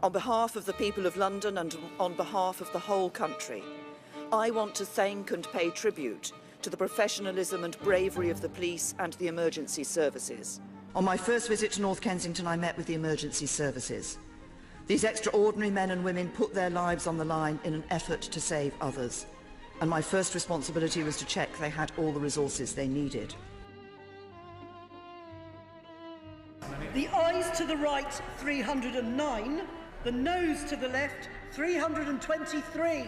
On behalf of the people of London and on behalf of the whole country, I want to thank and pay tribute to the professionalism and bravery of the police and the emergency services. On my first visit to North Kensington, I met with the emergency services. These extraordinary men and women put their lives on the line in an effort to save others. And my first responsibility was to check they had all the resources they needed. The ayes to the right, 309. The noes to the left, 323.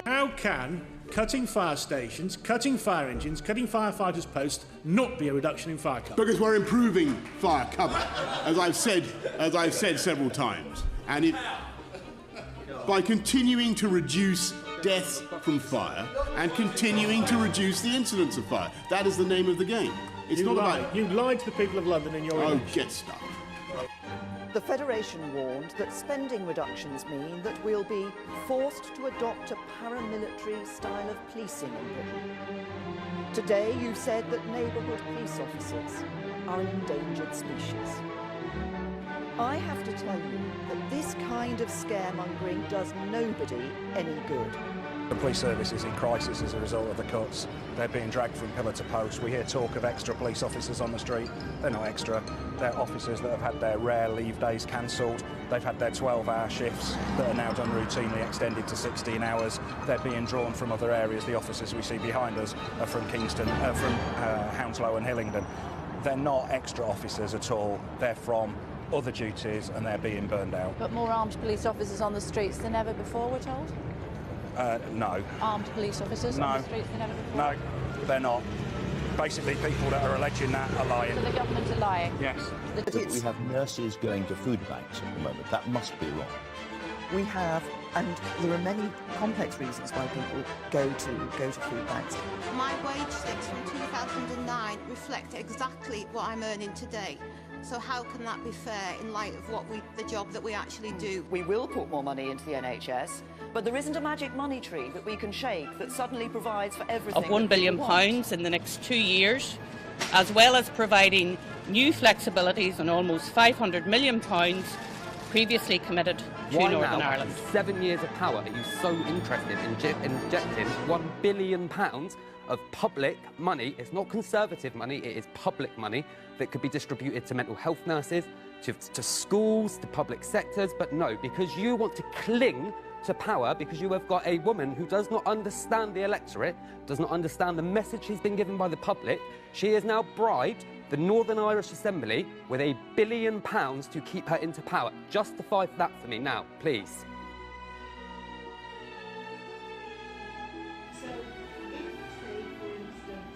How can cutting fire stations, cutting fire engines, cutting firefighters' posts not be a reduction in fire cover? Because we're improving fire cover, as I've said several times, and by continuing to reduce deaths from fire and continuing to reduce the incidence of fire. That is the name of the game. It's not about... You lied to the people of London in your election. Oh, get stuck. The Federation warned that spending reductions mean that we'll be forced to adopt a paramilitary style of policing in Britain. Today you said that neighbourhood police officers are an endangered species. I have to tell you that this kind of scaremongering does nobody any good. The police service is in crisis as a result of the cuts. They're being dragged from pillar to post. We hear talk of extra police officers on the street. They're not extra. They're officers that have had their rare leave days cancelled. They've had their 12-hour shifts that are now done routinely extended to 16 hours. They're being drawn from other areas. The officers we see behind us are from Kingston, from Hounslow and Hillingdon. They're not extra officers at all. They're from other duties and they're being burned out. But more armed police officers on the streets than ever before, we're told? No. Armed police officers on the streets than ever before? No, they're not. Basically, people that are alleging that are lying. So the government are lying? Yes. We have nurses going to food banks at the moment. That must be wrong. We have, and there are many complex reasons why people go to food banks. My wage slips from 2009 reflect exactly what I'm earning today. So how can that be fair in light of the job that we actually do? We will put more money into the NHS, but there isn't a magic money tree that we can shake that suddenly provides for everything. Of £1 billion in the next 2 years, as well as providing new flexibilities on almost £500 million previously committed to Northern Ireland. After 7 years of power, are you so interested in injecting £1 billion of public money? It's not Conservative money, it is public money that could be distributed to mental health nurses, to schools, to public sectors, but no, because you want to cling to power, because you have got a woman who does not understand the electorate, does not understand the message she's been given by the public. She has now bribed the Northern Irish Assembly with £1 billion to keep her into power. Justify that for me now, please. So, if, say, for instance,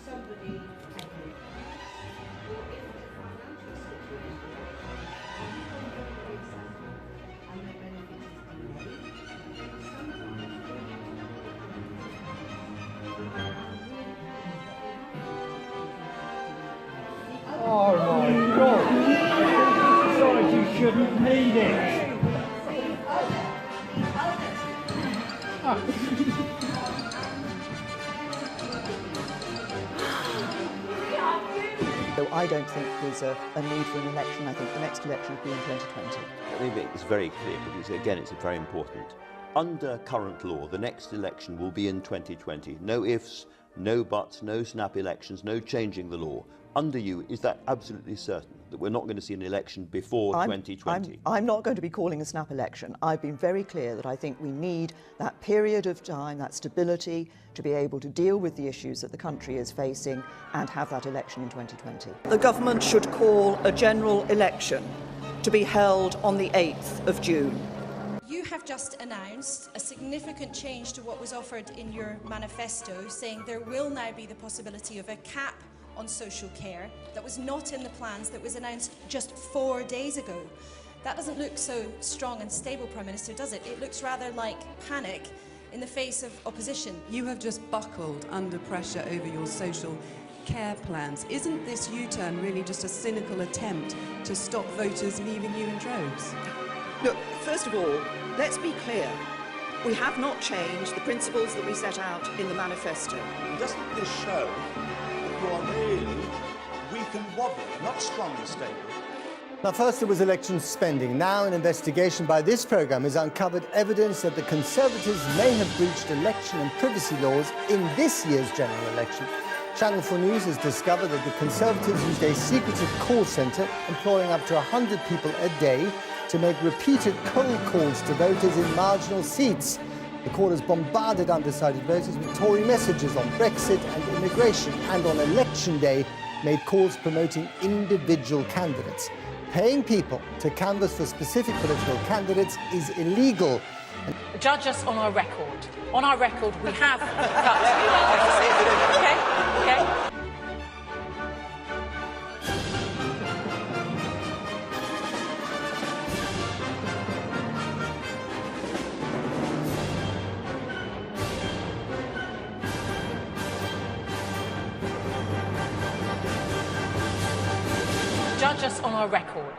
somebody had a or if their financial situation and their benefits is delayed, Oh my God! Society shouldn't need it! So I don't think there's a need for an election. I think the next election will be in 2020. Let me make this very clear, because again, it's very important. Under current law, the next election will be in 2020. No ifs, no buts, no snap elections, no changing the law. Under you, is that absolutely certain that we're not going to see an election before 2020? I'm not going to be calling a snap election. I've been very clear that I think we need that period of time, that stability, to be able to deal with the issues that the country is facing and have that election in 2020. The government should call a general election to be held on the 8th of June. You have just announced a significant change to what was offered in your manifesto, saying there will now be the possibility of a cap on social care that was not in the plans that was announced just 4 days ago. That doesn't look so strong and stable, Prime Minister, does it? It looks rather like panic in the face of opposition. You have just buckled under pressure over your social care plans. Isn't this U-turn really just a cynical attempt to stop voters leaving you in droves? Look, first of all, let's be clear. We have not changed the principles that we set out in the manifesto. Doesn't this show that you are really weak and wobbly, not strong and stable? Now, first it was election spending. Now an investigation by this programme has uncovered evidence that the Conservatives may have breached election and privacy laws in this year's general election. Channel 4 News has discovered that the Conservatives used a secretive call centre employing up to 100 people a day to make repeated cold calls to voters in marginal seats. The callers bombarded undecided voters with Tory messages on Brexit and immigration, and on election day made calls promoting individual candidates. Paying people to canvass for specific political candidates is illegal. Judge us on our record. On our record, we have cut. Okay? Judge us on our record.